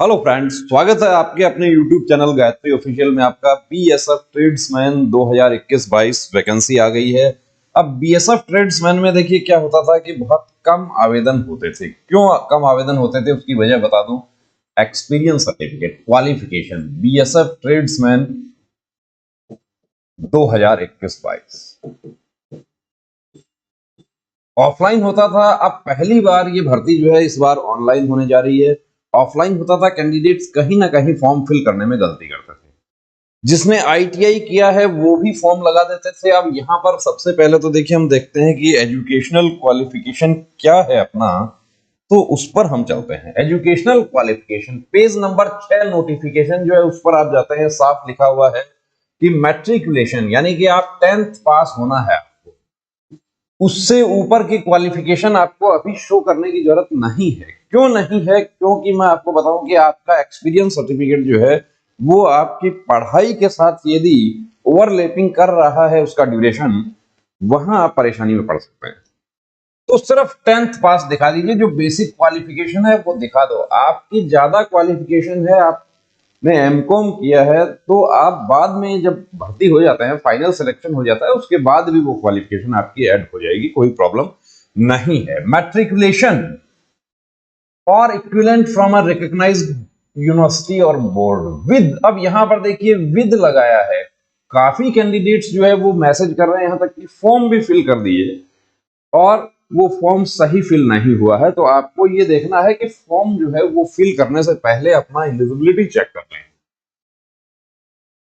Hello friends, स्वागत है आपके अपने YouTube चैनल गायत्री ऑफिशियल में। आपका बीएसएफ ट्रेड्समैन 2021-22 वैकेंसी आ गई है। अब बीएसएफ ट्रेड्समैन में देखिए क्या होता था कि बहुत कम आवेदन होते थे। क्यों कम आवेदन होते थे उसकी वजह बता दूं। Experience certificate, qualification, BSF tradesman 2021-22 offline होता था। अब पहली बार ये भर्ती जो है इस बार ऑनलाइन होने जा रही है। ऑफलाइन होता था, कैंडिडेट्स कहीं ना कहीं फॉर्म फिल करने में गलती करते थे। जिसने आईटीआई किया है वो भी फॉर्म लगा देते थे। अब यहाँ पर सबसे पहले तो देखिए हम देखते हैं कि एजुकेशनल क्वालिफिकेशन क्या है अपना, तो उस पर हम चलते हैं। Educational qualification page number 6 notification जो है उस पर आप जाते हैं। साफ लिखा हुआ है कि मैट्रिकुलेशन यानी कि आप 10th पास होना है। उससे ऊपर की क्वालिफिकेशन आपको अभी शो करने की जरूरत नहीं है। क्यों नहीं है? क्योंकि मैं आपको बताऊं कि आपका एक्सपीरियंस सर्टिफिकेट जो है वो आपकी पढ़ाई के साथ यदि ओवरलैपिंग कर रहा है उसका ड्यूरेशन, वहां आप परेशानी में पड़ सकते हैं। तो सिर्फ 10th पास दिखा दीजिए, जो बेसिक क्वालिफिकेशन है वो दिखा दो। आपकी ज्यादा क्वालिफिकेशन है, आपने एमकॉम किया है, तो आप बाद में जब भर्ती हो जाते हैं, फाइनल सिलेक्शन हो जाता है, उसके बाद भी वो क्वालिफिकेशन आपकी ऐड हो जाएगी, कोई प्रॉब्लम नहीं है। मैट्रिकुलेशन और equivalent from a recognised university और बोर्ड विद, अब यहां पर देखिए विद लगाया है। काफी कैंडिडेट्स जो है वो मैसेज कर रहे हैं, यहां तक कि फॉर्म भी फिल कर दिए और वो फॉर्म सही फिल नहीं हुआ है। तो आपको ये देखना है कि फॉर्म जो है वो फिल करने से पहले अपना एलिजिबिलिटी चेक कर लें।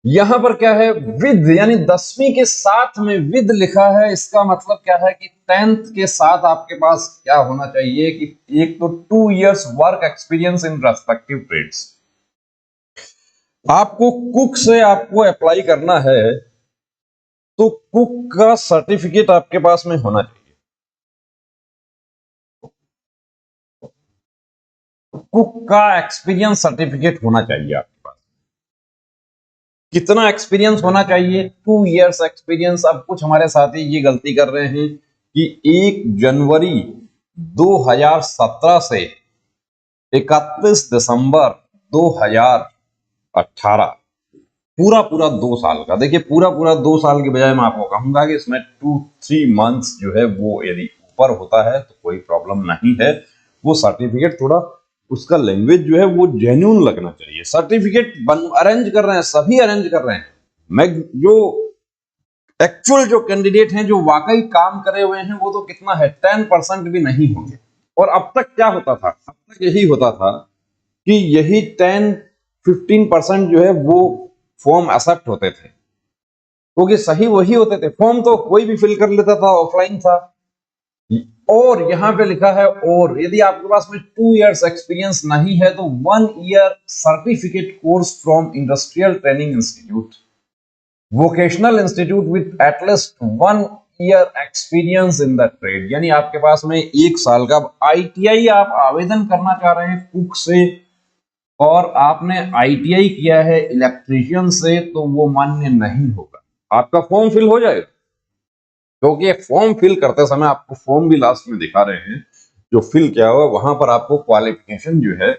यहां पर क्या है, विद यानी 10वीं के साथ में विद लिखा है। इसका मतलब क्या है कि 10th के साथ आपके पास क्या होना चाहिए कि एक तो 2 years work experience in respective trades. आपको कुक से आपको अप्लाई करना है तो कुक का सर्टिफिकेट आपके पास में होना चाहिए। कुक का एक्सपीरियंस सर्टिफिकेट होना चाहिए आपके पास। कितना एक्सपीरियंस होना चाहिए? 2 years एक्सपीरियंस। अब कुछ हमारे साथी ये गलती कर रहे हैं कि 1 जनवरी 2017 से 31 दिसंबर 2018, पूरा पूरा 2 साल का। देखिए पूरा पूरा 2 साल के बजाय मैं आपको कहूंगा कि इसमें 2-3 मंथ्स जो है वो यदि ऊपर होता है तो कोई प्रॉब्लम नहीं है। वो सर्टिफिकेट थोड़ा उसका लैंग्वेज जो है वो जेन्युइन लगना चाहिए। सर्टिफिकेट अरेंज कर रहे हैं, सभी अरेंज कर रहे हैं। मैं जो एक्चुअल जो कैंडिडेट हैं जो वाकई काम करे हुए हैं वो तो कितना है, 10% भी नहीं होंगे। और अब तक क्या होता था? अब तक यही होता था कि यही 10-15% जो है वो फॉर्म एक्सेप्ट होते थे, क्योंकि सही वही होते थे। फॉर्म तो कोई भी फिल कर लेता था, ऑफलाइन था। और यहां पे लिखा है, और यदि आपके पास में 2 years एक्सपीरियंस नहीं है तो 1 year certificate course from industrial training institute, vocational institute with at least 1 year experience in the trade. यानी आपके पास में 1 साल का आईटीआई आप आवेदन करना चाह रहे हैं कुक से और आपने आईटीआई किया है इलेक्ट्रीशियन से, तो वो मान्य नहीं होगा। आपका फॉर्म फिल हो जाएगा, क्योंकि फॉर्म फिल करते समय आपको फॉर्म भी लास्ट में दिखा रहे हैं जो फिल किया हुआ, वहां पर आपको क्वालिफिकेशन जो है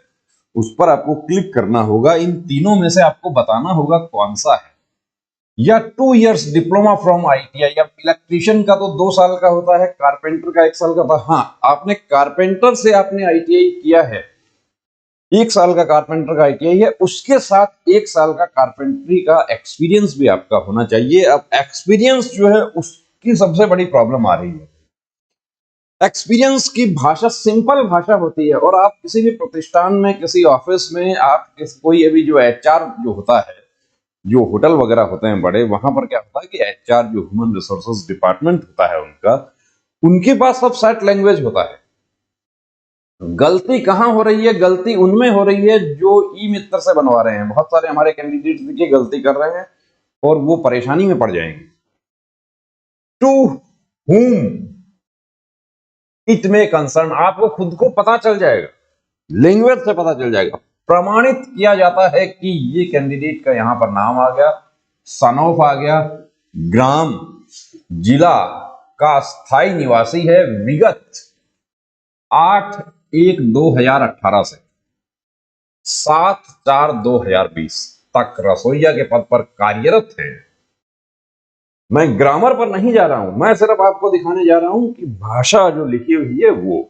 उस पर आपको क्लिक करना होगा। इन तीनों में से आपको बताना होगा कौन सा है। या 2 years डिप्लोमा फ्रॉम आईटीआई। अब इलेक्ट्रीशियन का तो 2 साल का होता है, कारपेंटर का 1 साल का था। हाँ, आपने कारपेंटर से आपने आईटीआई किया है, 1 साल का कारपेंटर का आईटीआई है, उसके साथ 1 साल का कारपेंटरी का एक्सपीरियंस भी आपका होना चाहिए। अब एक्सपीरियंस जो है उसकी सबसे बड़ी प्रॉब्लम आ रही है। एक्सपीरियंस की भाषा सिंपल भाषा होती है, और आप किसी भी प्रतिष्ठान में, किसी ऑफिस में, आप कोई अभी जो एचआर जो होता है, जो होटल वगैरह होते हैं बड़े, वहां पर क्या होता है कि एचआर जो ह्यूमन रिसोर्सेज डिपार्टमेंट होता है उनका, उनके पास सब सेट लैंग्वेज होता है। गलती कहां हो रही है? गलती उनमें हो रही है जो ई मित्र से बनवा रहे हैं। बहुत सारे हमारे कैंडिडेट देखिए गलती कर रहे हैं और वो परेशानी में पड़ जाएंगे। To whom it may concern, आपको खुद को पता चल जाएगा, लैंग्वेज से पता चल जाएगा। प्रमाणित किया जाता है कि ये कैंडिडेट का यहां पर नाम आ गया, सन ऑफ आ गया, ग्राम, जिला का स्थायी निवासी है, विगत 8/1/2018 से 7/4/2020 तक रसोइया के पद पर कार्यरत है। मैं ग्रामर पर नहीं जा रहा हूं, मैं सिर्फ आपको दिखाने जा रहा हूं कि भाषा जो लिखी हुई है वो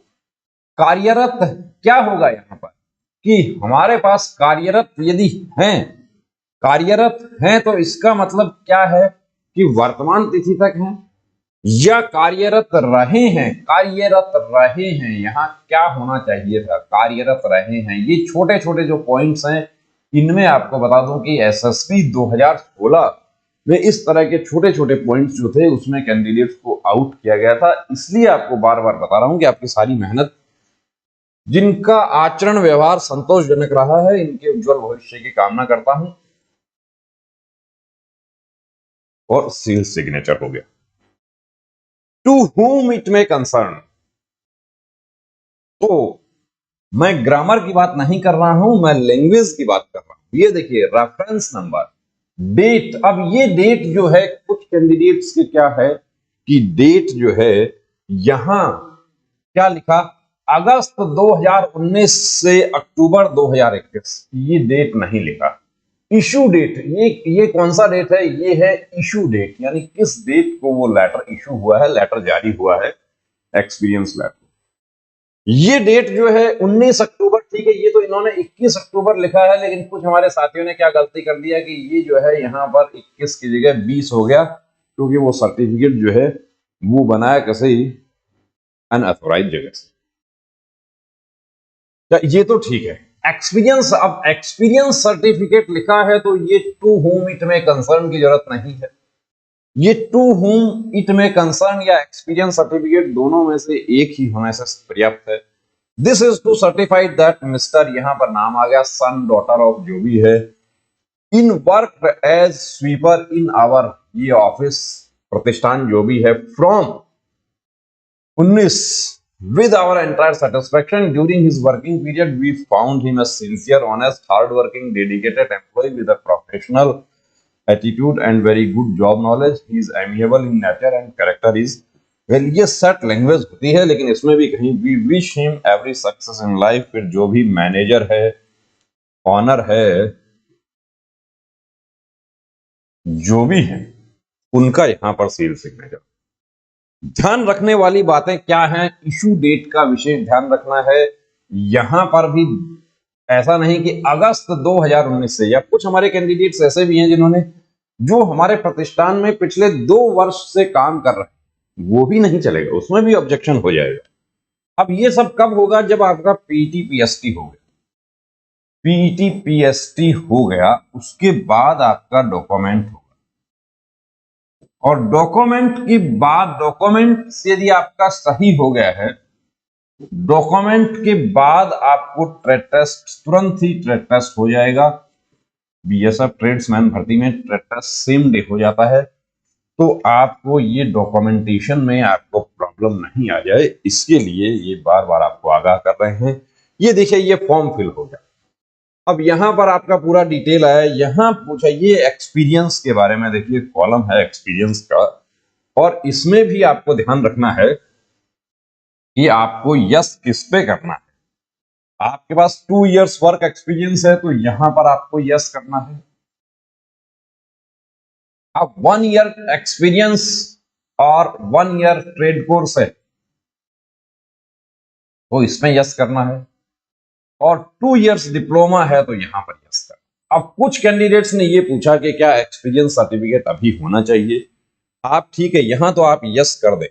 कार्यरत क्या होगा यहां पर कि हमारे पास कार्यरत यदि हैं, कार्यरत हैं तो इसका मतलब क्या है कि वर्तमान तिथि तक हैं या कार्यरत रहे हैं। कार्यरत रहे हैं, यहां क्या होना चाहिए था, कार्यरत रहे हैं। ये छोटे छोटे जो पॉइंट्स हैं, इनमें आपको बता दूं कि एसएससी 2016 में इस तरह के छोटे छोटे पॉइंट्स जो थे उसमें कैंडिडेट्स को आउट किया गया था। इसलिए आपको बार बार बता रहा हूं कि आपकी सारी मेहनत, जिनका आचरण व्यवहार संतोषजनक रहा है, इनके उज्जवल भविष्य की कामना करता हूं। और सील सिग्नेचर हो गया। To whom it may concern, तो मैं ग्रामर की बात नहीं कर रहा हूं, मैं लैंग्वेज की बात कर रहा हूं। ये देखिए रेफरेंस नंबर, डेट। अब ये डेट जो है कुछ कैंडिडेट्स के क्या है कि डेट जो है यहां क्या लिखा, अगस्त 2019 से अक्टूबर 2021, ये डेट नहीं लिखा। इशू डेट, ये कौन सा डेट है, ये है इशू डेट, यानी किस डेट को वो लेटर इशू हुआ है, लेटर जारी हुआ है, एक्सपीरियंस लेटर। ये डेट जो है 19 अक्टूबर, ठीक है, ये तो इन्होंने 21 अक्टूबर लिखा है, लेकिन कुछ हमारे साथियों ने क्या गलती कर दिया कि ये जो है यहां पर 21 की जगह 20 हो गया, क्योंकि वो सर्टिफिकेट जो है वो बनाया कैसे ही अनऑथोराइज्ड जगह से। ये तो ठीक है। एक्सपीरियंस, अब एक्सपीरियंस सर्टिफिकेट लिखा है तो ये to whom it may concern की जरूरत नहीं है। ये to whom it may concern या एक्सपीरियंस सर्टिफिकेट दोनों में से एक ही होने से पर्याप्त है। This is to certified that mister, यहां पर नाम आ गया, सन डॉटर ऑफ जो भी है, in work as sweeper in our, ये ऑफिस प्रतिष्ठान जो भी है, from 19 with our entire satisfaction during his working period we found him a sincere, honest, hard-working, dedicated employee with a professional attitude and very good job knowledge. He is amiable in nature and character is well। ये set language होती है, लेकिन इसमें भी कहीं we wish him every success in life। फिर जो भी मैनेजर है, ऑनर है, जो भी है, उनका यहां पर सील सिग्नेचर। ध्यान रखने वाली बातें क्या हैं, इशू डेट का विशेष ध्यान रखना है। यहां पर भी ऐसा नहीं कि अगस्त 2019 से, या कुछ हमारे कैंडिडेट्स ऐसे भी हैं जिन्होंने, जो हमारे प्रतिष्ठान में पिछले 2 वर्ष से काम कर रहे हैं, वो भी नहीं चलेगा, उसमें भी ऑब्जेक्शन हो जाएगा। अब ये सब कब होगा, जब आपका पीटी पीएसटी हो गया। पीटी पीएसटी हो गया उसके बाद आपका डॉक्यूमेंट होगा, और डॉक्यूमेंट के बाद, डॉक्यूमेंट यदि आपका सही हो गया है, डॉक्यूमेंट के बाद आपको ट्रेड टेस्ट, तुरंत ही ट्रेड टेस्ट हो जाएगा। बीएसएफ ट्रेड्समैन भर्ती में ट्रेड टेस्ट सेम डे हो जाता है, तो आपको ये डॉक्यूमेंटेशन में आपको प्रॉब्लम नहीं आ जाए, इसके लिए ये बार बार आपको आगाह कर रहे हैं। ये देखिए, ये फॉर्म फिल हो गया। अब यहां पर आपका पूरा डिटेल आया, यहां पूछा ये एक्सपीरियंस के बारे में, देखिए कॉलम है एक्सपीरियंस का, और इसमें भी आपको ध्यान रखना है कि आपको यस किस पे करना है। आपके पास 2 इयर्स वर्क एक्सपीरियंस है तो यहां पर आपको यस करना है। अब 1 ईयर एक्सपीरियंस और 1 ईयर ट्रेड कोर्स है तो इसमें यस करना है, और 2 इयर्स डिप्लोमा है तो यहां पर यस करना। अब कुछ कैंडिडेट्स ने ये पूछा कि क्या एक्सपीरियंस सर्टिफिकेट अभी होना चाहिए। आप ठीक है, यहां तो आप यस कर दें।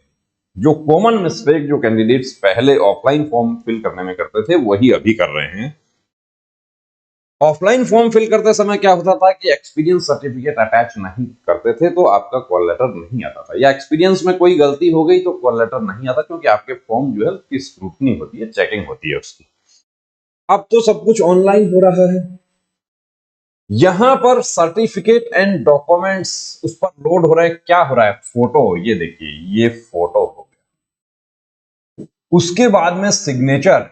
जो कॉमन मिस्टेक जो कैंडिडेट्स पहले ऑफलाइन फॉर्म फिल करने में करते थे वही अभी कर रहे हैं। ऑफलाइन फॉर्म फिल करते समय क्या होता था कि एक्सपीरियंस सर्टिफिकेट अटैच नहीं करते थे तो आपका कॉल लेटर नहीं आता था, या एक्सपीरियंस में कोई गलती हो गई तो कॉल लेटर नहीं आता, क्योंकि आपके फॉर्म जो है उसकी स्क्रूटनी होती है, चेकिंग होती है उसकी। अब तो सब कुछ ऑनलाइन हो रहा है। यहां पर सर्टिफिकेट एंड डॉक्यूमेंट्स उस पर लोड हो रहा है। क्या हो रहा है, फोटो, ये देखिए ये फोटो हो गया, उसके बाद में सिग्नेचर,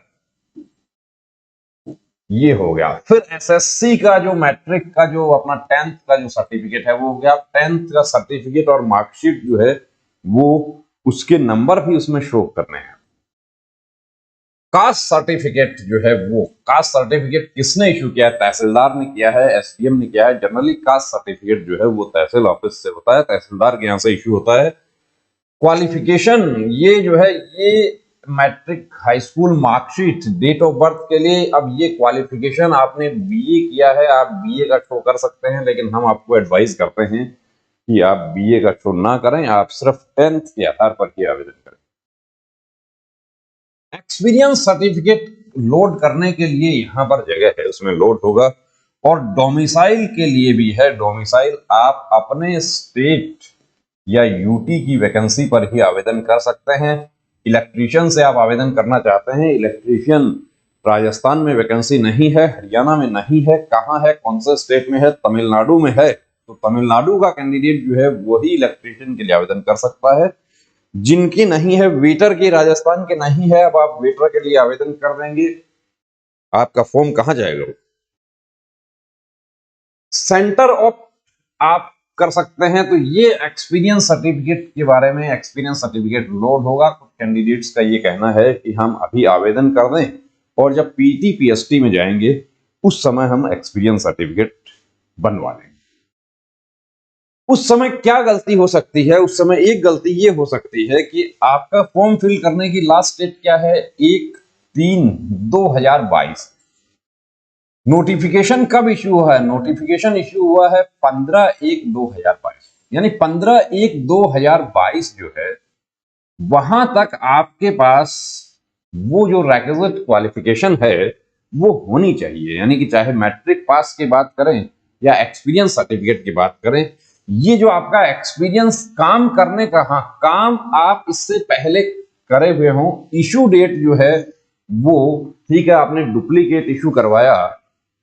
ये हो गया। फिर एसएससी का जो मैट्रिक का जो अपना 10th का जो सर्टिफिकेट है वो हो गया। 10th का सर्टिफिकेट और मार्कशीट जो है वो, उसके नंबर भी उसमें शो करने हैं। कास्ट सर्टिफिकेट जो है, वो कास्ट सर्टिफिकेट किसने इशू किया है? तहसीलदार ने किया है, एसडीएम ने किया है। जनरली कास्ट सर्टिफिकेट जो है वो तहसील ऑफिस से होता है, तहसीलदार के यहाँ से इशू होता है। क्वालिफिकेशन ये जो है, ये matric, high school marksheet, date of birth के लिए। अब ये क्वालिफिकेशन आपने बीए किया है, आप बीए का शो कर सकते हैं, लेकिन हम आपको एडवाइस करते हैं कि आप बीए का शो ना करें, आप सिर्फ 10th के आधार पर ही आवेदन करें। एक्सपीरियंस सर्टिफिकेट लोड करने के लिए यहां पर जगह है, उसमें लोड होगा। और डोमिसाइल के लिए भी है। डोमिसाइल आप अपने स्टेट या यूटी की वैकेंसी पर ही आवेदन कर सकते हैं। इलेक्ट्रीशियन से आप आवेदन करना चाहते हैं, इलेक्ट्रीशियन राजस्थान में वैकेंसी नहीं है, हरियाणा में नहीं है, कहां है, कौन से स्टेट में है? तमिलनाडु में है। तो तमिलनाडु का कैंडिडेट जो है वही इलेक्ट्रीशियन के लिए आवेदन कर सकता है। जिनकी नहीं है, वेटर की राजस्थान के नहीं है, अब आप वेटर के लिए आवेदन कर देंगे, आपका फॉर्म कहां जाएगा? सेंटर ऑफ आप कर सकते हैं। तो ये एक्सपीरियंस सर्टिफिकेट के बारे में, एक्सपीरियंस सर्टिफिकेट लोड होगा। कुछ कैंडिडेट्स का ये कहना है कि हम अभी आवेदन कर दें और जब पीटी पीएसटी में जाएंगे उस समय हम एक्सपीरियंस सर्टिफिकेट बनवा लेंगे। उस समय क्या गलती हो सकती है? उस समय एक गलती ये हो सकती है कि आपका फॉर्म फिल करने की लास्ट डेट क्या है? 1/3/2022। नोटिफिकेशन कब इश्यू हुआ है? नोटिफिकेशन इश्यू हुआ है 15/1/2022, यानी 15/1/2022 जो है, वहां तक आपके पास वो जो रेक्विजिट क्वालिफिकेशन है वो होनी चाहिए। यानी कि चाहे मैट्रिक पास की बात करें या एक्सपीरियंस सर्टिफिकेट की बात करें, ये जो आपका एक्सपीरियंस काम करने का, हाँ, काम आप इससे पहले करे हुए हो, इशू डेट जो है वो, ठीक है, आपने डुप्लीकेट इशू करवाया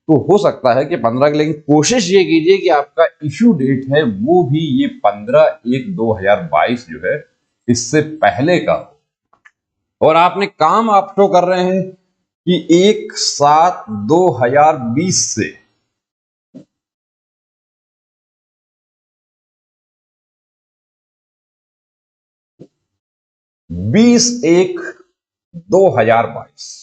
तो हो सकता है कि 15 की, लेकिन कोशिश ये कीजिए कि आपका इशू डेट है वो भी ये 15/1/2022 जो है, इससे पहले का हो। और आपने काम आप शो कर रहे हैं कि 1/7/2020 से 20/1/2022।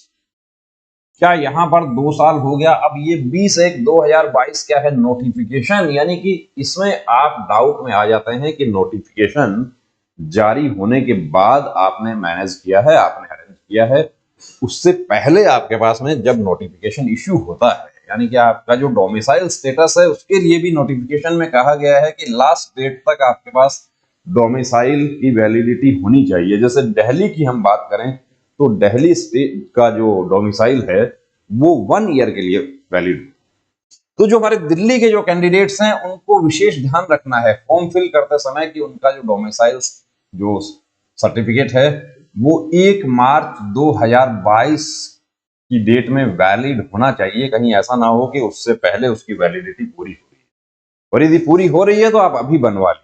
क्या यहां पर 2 साल हो गया? अब ये 20/1/2022 क्या है? नोटिफिकेशन। यानी कि इसमें आप डाउट में आ जाते हैं कि नोटिफिकेशन जारी होने के बाद आपने मैनेज किया है, आपने अरेंज किया है, उससे पहले आपके पास में जब नोटिफिकेशन इश्यू होता है, यानी कि आपका जो डोमिसाइल स्टेटस है उसके लिए भी नोटिफिकेशन में कहा गया है कि लास्ट डेट तक आपके पास डोमिसाइल की वैलिडिटी होनी चाहिए। जैसे दिल्ली की हम बात करें तो दिल्ली स्टेट का जो डोमिसाइल है वो 1 ईयर के लिए वैलिड। तो जो हमारे दिल्ली के जो कैंडिडेट्स हैं उनको विशेष ध्यान रखना है फॉर्म फिल करते समय कि उनका जो डोमिसाइल जो सर्टिफिकेट है वो 1 मार्च 2022 की डेट में वैलिड होना चाहिए। कहीं ऐसा ना हो कि उससे पहले उसकी वैलिडिटी पूरी हो रही है, और यदि पूरी हो रही है तो आप अभी बनवा लें।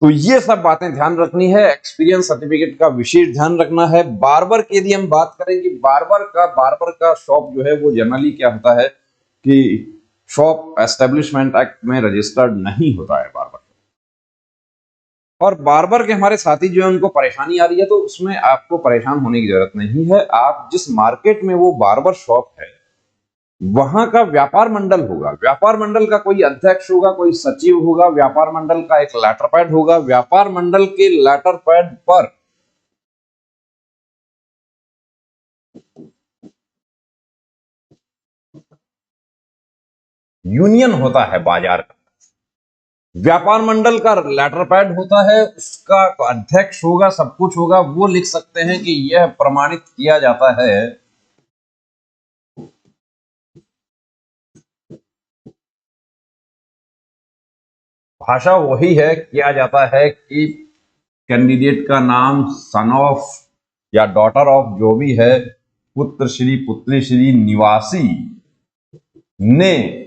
तो ये सब बातें ध्यान रखनी है। एक्सपीरियंस सर्टिफिकेट का विशेष ध्यान रखना है। बार्बर की यदि हम बात करें कि बार्बर का शॉप जो है वो जनरली क्या होता है कि शॉप एस्टेब्लिशमेंट एक्ट में रजिस्टर्ड नहीं होता है बार्बर। और बार्बर के हमारे साथी जो है उनको परेशानी आ रही है, तो उसमें आपको परेशान होने की जरूरत नहीं है। आप जिस मार्केट में वो बार्बर शॉप है वहां का व्यापार मंडल होगा, व्यापार मंडल का कोई अध्यक्ष होगा, कोई सचिव होगा, व्यापार मंडल का एक लेटर पैड होगा। व्यापार मंडल के लेटर पैड पर यूनियन होता है बाजार का, व्यापार मंडल का लेटर पैड होता है, उसका अध्यक्ष होगा, सब कुछ होगा। वो लिख सकते हैं कि यह प्रमाणित किया जाता है, भाषा वही है, किया जाता है कि कैंडिडेट का नाम सन ऑफ या डॉटर ऑफ जो भी है, पुत्र श्री पुत्री श्री निवासी ने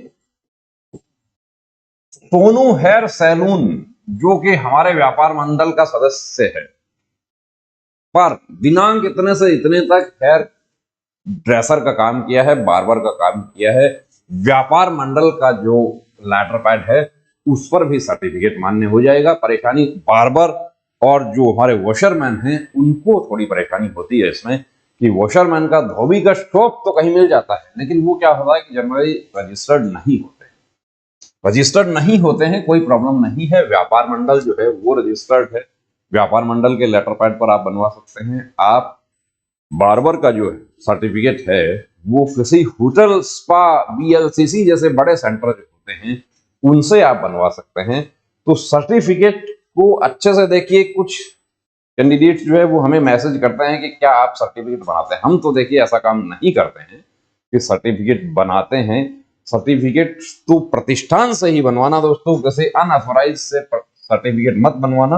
सोनू हेयर सैलून, जो कि हमारे व्यापार मंडल का सदस्य है, पर दिनांक इतने से इतने तक हेयर ड्रेसर का काम किया है, बार्बर का काम किया है। व्यापार मंडल का जो लेटर पैड है उस पर भी सर्टिफिकेट मान्य हो जाएगा। परेशानी बार्बर और जो हमारे वॉशरमैन हैं उनको थोड़ी परेशानी होती है इसमें कि वॉशरमैन का, धोबी का शॉप तो कहीं मिल जाता है, लेकिन वो क्या होता है कि जनरली रजिस्टर्ड नहीं होते। रजिस्टर्ड नहीं होते हैं, कोई प्रॉब्लम नहीं है। व्यापार मंडल जो है वो रजिस्टर्ड है, व्यापार मंडल के लेटर पैड पर आप बनवा सकते हैं। आप बार्बर का जो है सर्टिफिकेट है वो किसी होटल, स्पा, बीएलसीसी जैसे बड़े सेंटर जो होते हैं उनसे आप बनवा सकते हैं। तो सर्टिफिकेट को अच्छे से देखिए। कुछ कैंडिडेट्स जो है वो हमें मैसेज करते हैं कि क्या आप सर्टिफिकेट बनाते हैं। हम तो देखिए ऐसा काम नहीं करते हैं कि सर्टिफिकेट बनाते हैं। सर्टिफिकेट तो प्रतिष्ठान से ही बनवाना दोस्तों, किसी अनऑथोराइज से सर्टिफिकेट मत बनवाना,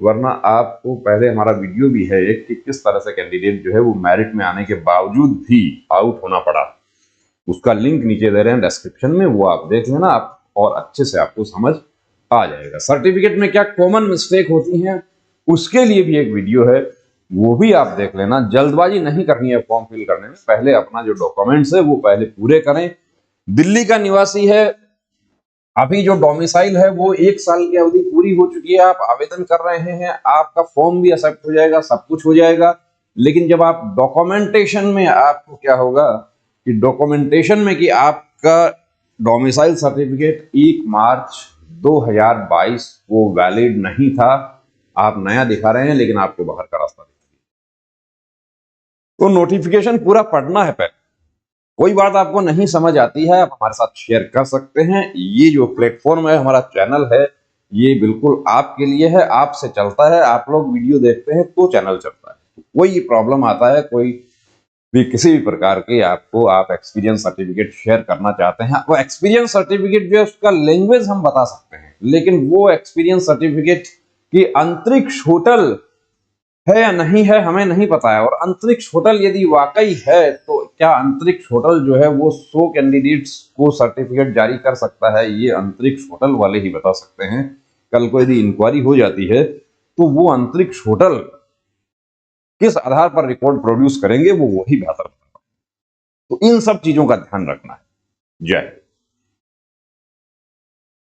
वरना आपको पहले हमारा वीडियो भी है एक कि किस तरह से कैंडिडेट जो है वो मेरिट में आने के बावजूद भी आउट होना पड़ा। उसका लिंक नीचे दे रहे हैं डिस्क्रिप्शन में, वो आप देख लेना आप, और अच्छे से आपको समझ आ जाएगा। सर्टिफिकेट में क्या कॉमन मिस्टेक होती हैं उसके लिए भी एक वीडियो है, वो भी आप देख लेना। जल्दबाजी नहीं करनी है फॉर्म फिल करने में, पहले अपना जो डॉक्यूमेंट्स है वो पहले पूरे करें। दिल्ली का निवासी है, अभी जो डोमिसाइल है वो 1 साल की अवधि पूरी हो चुकी है, आप आवेदन कर रहे हैं, आपका फॉर्म भी एक्सेप्ट हो जाएगा, सब कुछ हो जाएगा। लेकिन जब आप डॉक्यूमेंटेशन में, आपको क्या होगा कि डॉक्यूमेंटेशन में कि आपका डोमिसाइल सर्टिफिकेट 1 मार्च 2022 वो वैलिड नहीं था, आप नया दिखा रहे हैं लेकिन आपको बाहर का रास्ता दिखा दिया। तो नोटिफिकेशन पूरा पढ़ना है पहले। कोई बात आपको नहीं समझ आती है, आप हमारे साथ शेयर कर सकते हैं। ये जो प्लेटफॉर्म है, हमारा चैनल है, ये बिल्कुल आपके लिए है, आपसे चलता है। आप लोग वीडियो देखते हैं तो चैनल चलता है। कोई प्रॉब्लम आता है, कोई भी किसी भी प्रकार के आपको, आप एक्सपीरियंस सर्टिफिकेट शेयर करना चाहते हैं, वो एक्सपीरियंस सर्टिफिकेट जो है उसका लैंग्वेज हम बता सकते हैं, लेकिन वो एक्सपीरियंस सर्टिफिकेट की अंतरिक्ष होटल है या नहीं है हमें नहीं पता है। और अंतरिक्ष होटल यदि वाकई है तो क्या अंतरिक्ष होटल जो है वो 100 कैंडिडेट्स को सर्टिफिकेट जारी कर सकता है, ये अंतरिक्ष होटल वाले ही बता सकते हैं। कल को यदि इंक्वायरी हो जाती है तो वो अंतरिक्ष होटल किस आधार पर रिकॉर्ड प्रोड्यूस करेंगे वो वही बेहतर। तो इन सब चीजों का ध्यान रखना है। जय।